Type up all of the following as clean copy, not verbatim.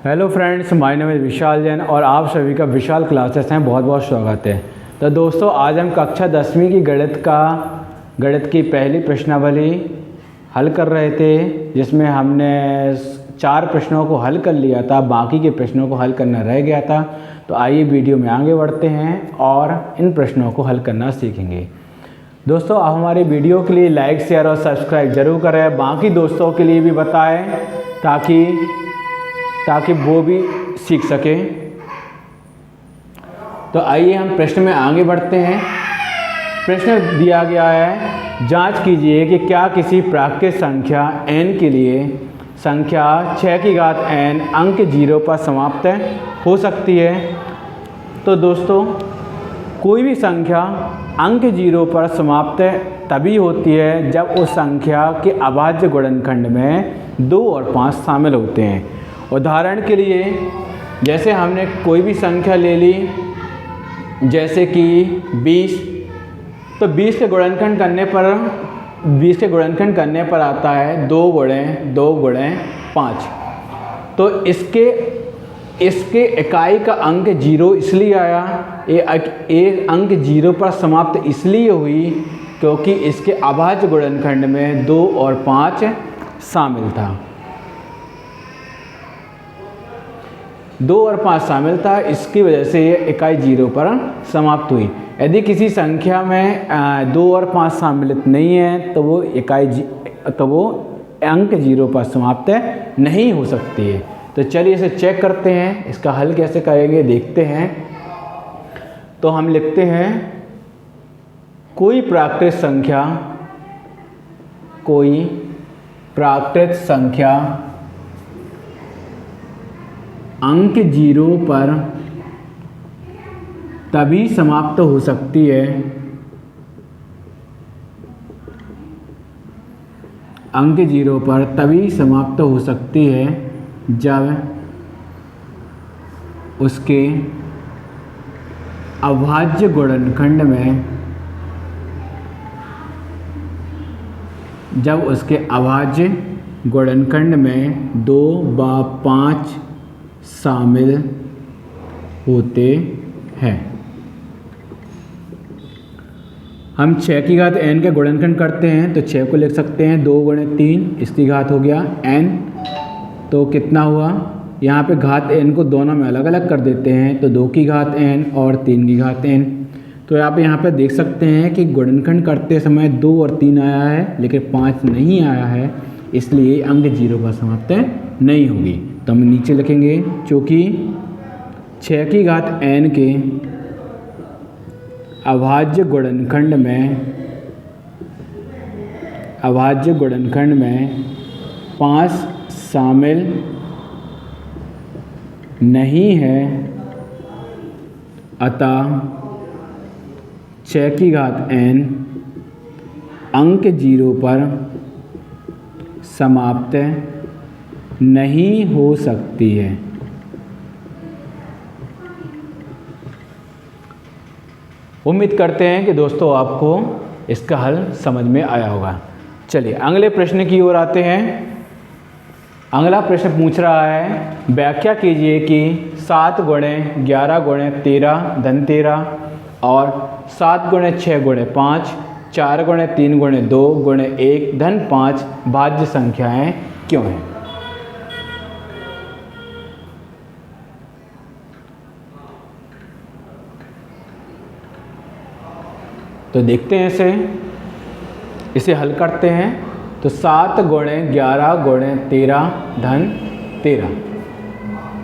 Hello friends, my name is Vishal Jain और आप सभी का विशाल क्लासेस हैं बहुत बहुत स्वागत है। तो दोस्तों, आज हम कक्षा 10वीं की गणित की पहली प्रश्नावली हल कर रहे थे, जिसमें हमने 4 प्रश्नों को हल कर लिया था, बाकी के प्रश्नों को हल करना रह गया था। तो आइए वीडियो में आगे बढ़ते हैं और इन प्रश्नों को हल करना सीखेंगे। दोस्तों, आप हमारी वीडियो के लिए लाइक, शेयर और सब्सक्राइब ज़रूर करें, बाकी दोस्तों के लिए भी बताएं ताकि वो भी सीख सकें। तो आइए हम प्रश्न में आगे बढ़ते हैं। प्रश्न दिया गया है, जांच कीजिए कि क्या किसी प्राकृतिक संख्या n के लिए संख्या 6 की घात n अंक 0 पर समाप्त हो सकती है। तो दोस्तों, कोई भी संख्या अंक 0 पर समाप्त तभी होती है जब उस संख्या के अभाज्य गुणनखंड में 2 और 5 शामिल होते हैं। उदाहरण के लिए, जैसे हमने कोई भी संख्या ले ली, जैसे कि 20, तो 20 के गुणनखंड करने पर आता है 2 × 2 × 5। तो इसके इकाई का अंक 0 इसलिए आया, ये अंक 0 पर समाप्त इसलिए हुई क्योंकि इसके अभाज्य गुणनखंड में 2 और 5 शामिल था। 2 और 5 शामिल था, इसकी वजह से ये इकाई 0 पर समाप्त हुई। यदि किसी संख्या में 2 और 5 सम्मिलित नहीं है तो वो अंक 0 पर समाप्त नहीं हो सकती है। तो चलिए इसे चेक करते हैं, इसका हल कैसे करेंगे देखते हैं। तो हम लिखते हैं, कोई प्राकृतिक संख्या अंक 0 पर तभी समाप्त हो सकती है अंक 0 पर तभी समाप्त हो सकती है जब उसके अभाज्य गुणनखंड में 2 व 5 शामिल होते हैं। हम 6 की घात n का गुणनखंड करते हैं तो 6 को लिख सकते हैं 2 × 3, इसकी घात हो गया n। तो कितना हुआ, यहाँ पे घात n को दोनों में अलग अलग कर देते हैं, तो 2 की घात n और 3 की घात n। तो आप यहाँ पे देख सकते हैं कि गुणनखंड करते समय 2 और 3 आया है लेकिन 5 नहीं आया है, इसलिए अंक 0 पर समाप्त नहीं होगी। तो हम नीचे लिखेंगे, चूँकि 6 की घात n के अभाज्य गुणनखंड में 5 शामिल नहीं है, अतः 6 की घात n अंक 0 पर समाप्त नहीं हो सकती है। उम्मीद करते हैं कि दोस्तों आपको इसका हल समझ में आया होगा। चलिए अगले प्रश्न की ओर आते हैं। अगला प्रश्न पूछ रहा है, व्याख्या कीजिए कि 7 × 11 × 13 धन 13 और 7 × 6 × 5, 4 × 3 × 2 × 1 धन 5 भाज्य संख्याएं क्यों हैं। तो देखते हैं इसे हल करते हैं। तो 7 × 11 × 13 धन 13।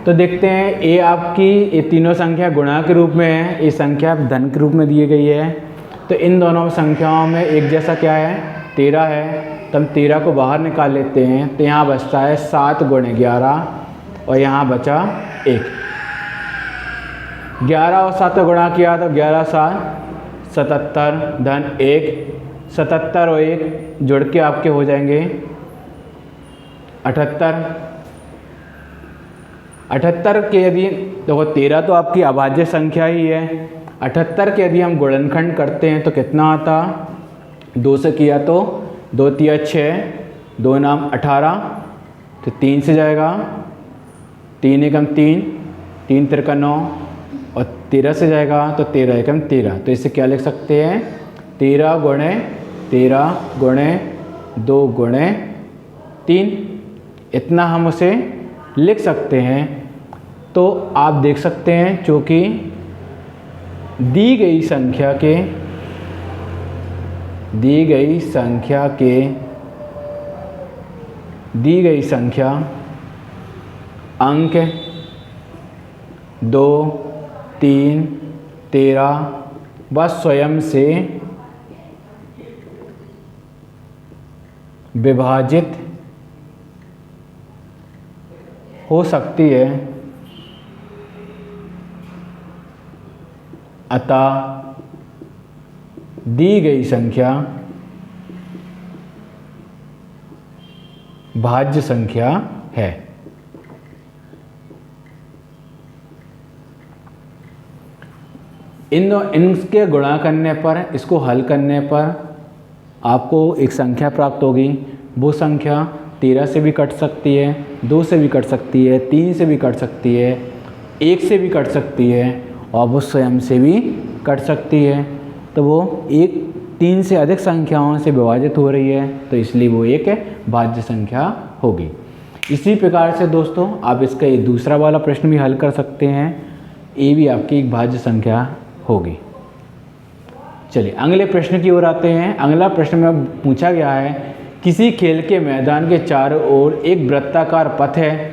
तो देखते हैं, ये तीनों संख्या गुणा के रूप में है, ये संख्या धन के रूप में दी गई है। तो इन दोनों संख्याओं में एक जैसा क्या है, 13 है। तो हम 13 को बाहर निकाल लेते हैं, तो यहाँ बचता है 7 × 11 और यहाँ बचा 1। 11 और 7 को गुणा किया तो 11 × 7 77 धन 1। 77 और 1 जोड़ के आपके हो जाएंगे 78। 78 के यदि देखो 13 तो आपकी अभाज्य संख्या ही है, 78 के यदि हम गुणनखंड करते हैं तो कितना आता, 2 से किया तो 2 × 3 = 6, 2 × 9 = 18, तो 3 से जाएगा 3 एकम 3, 3 तिरका 9 और 13 से जाएगा तो 13 एकम 13। तो इसे क्या लिख सकते हैं, 13 गुणे 2 गुणे 3, इतना हम उसे लिख सकते हैं। तो आप देख सकते हैं चूँकि दी गई संख्या अंक 2, 3, 13 व स्वयं से विभाजित हो सकती है, अतः दी गई संख्या भाज्य संख्या है। इनके गुणा करने पर, इसको हल करने पर आपको एक संख्या प्राप्त होगी। वो संख्या 13 से भी कट सकती है, 2 से भी कट सकती है, 3 से भी कट सकती है, 1 से भी कट सकती है और वो स्वयं से भी कट सकती है। तो वो 3 से अधिक संख्याओं से विभाजित हो रही है, तो इसलिए वो एक भाज्य संख्या होगी। इसी प्रकार से दोस्तों आप इसका ये दूसरा वाला प्रश्न भी हल कर सकते हैं, ये भी आपकी एक भाज्य संख्या होगी। चलिए अगले प्रश्न की ओर आते हैं। अगला प्रश्न में पूछा गया है, किसी खेल के मैदान के चारों ओर एक वृत्ताकार पथ है।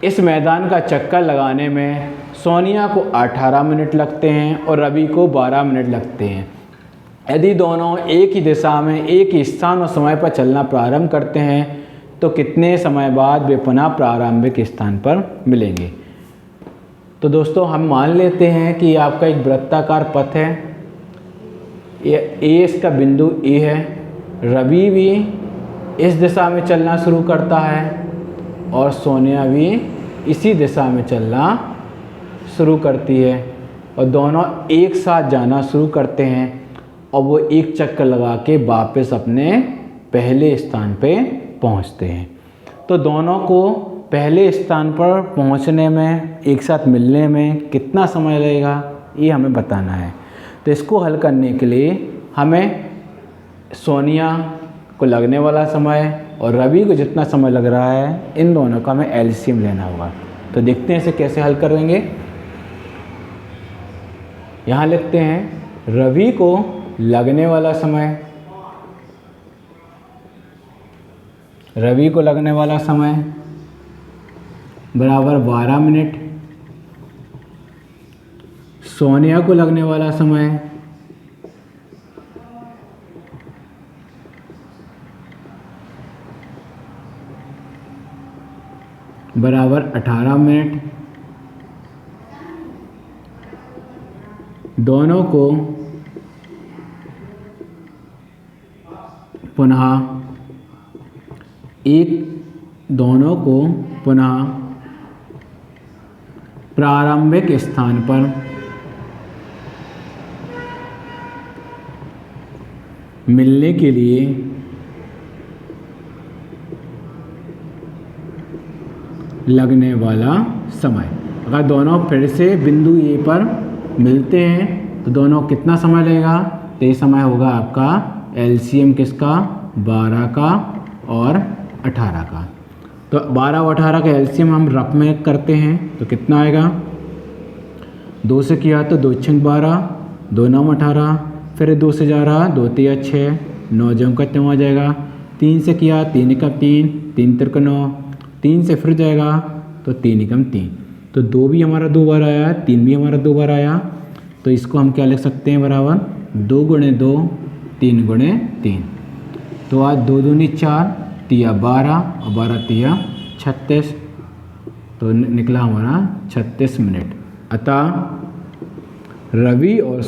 इस मैदान का चक्कर लगाने में सोनिया को 18 मिनट लगते हैं और रवि को 12 मिनट लगते हैं। यदि दोनों एक ही दिशा में एक ही स्थान और समय पर चलना प्रारंभ करते हैं तो कितने समय बाद वे पुनः प्रारंभिक स्थान पर मिलेंगे। तो दोस्तों हम मान लेते हैं कि आपका एक वृत्ताकार पथ है, ए इसका बिंदु ए है, रवि भी इस दिशा में चलना शुरू करता है और सोनिया भी इसी दिशा में चलना शुरू करती है और दोनों एक साथ जाना शुरू करते हैं और वो एक चक्कर लगा के वापस अपने पहले स्थान पे पहुंचते हैं। तो दोनों को पहले स्थान पर पहुंचने में, एक साथ मिलने में कितना समय लगेगा ये हमें बताना है। तो इसको हल करने के लिए हमें सोनिया को लगने वाला समय और रवि को जितना समय लग रहा है, इन दोनों का हमें एलसीएम लेना होगा। तो देखते हैं इसे कैसे हल करेंगे। यहाँ लिखते हैं रवि को लगने वाला समय, बराबर 12 मिनट, सोनिया को लगने वाला समय बराबर 18 मिनट। दोनों को पुनः प्रारंभिक स्थान पर मिलने के लिए लगने वाला समय। अगर दोनों फिर से बिंदु ए पर मिलते हैं तो दोनों कितना समय लगेगा, तो ये समय होगा आपका एलसीएम किसका, 12 का और 18 का। तो 12 और 18 का एलसीएम हम रफ में करते हैं तो कितना आएगा, 2 से किया तो 2 6 12, 2 9 18, फिर 2 से जा रहा 2 3 6, 9 जम का 9 आ जाएगा। 3 से किया 3 का 3, 3 3 9, 3 से फिर जाएगा तो 3 एकम 3। तो 2 भी हमारा 2 बार आया, 3 भी हमारा 2 बार आया। तो इसको हम क्या लिख सकते हैं, बराबर 2 गुणे 2, 3 गुणे 3। तो आज 2 दूनी 4, 3 12 और 12 3 36, तो निकला हमारा 36 मिनट। अतः रवि और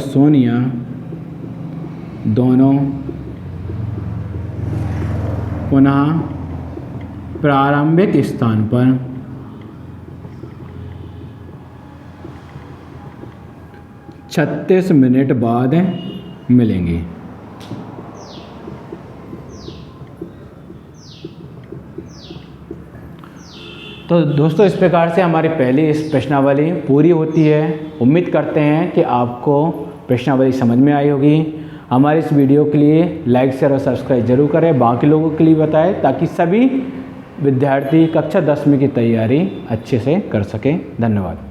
सोनिया दोनों पुनः प्रारंभिक स्थान पर छत्तीस मिनट बाद मिलेंगे। तो दोस्तों इस प्रकार से हमारी पहली इस प्रश्नावली पूरी होती है। उम्मीद करते हैं कि आपको प्रश्नावली समझ में आई होगी। हमारे इस वीडियो के लिए लाइक शेयर और सब्सक्राइब जरूर करें, बाकी लोगों के लिए बताएं ताकि सभी विद्यार्थी कक्षा 10वीं की तैयारी अच्छे से कर सकें। धन्यवाद।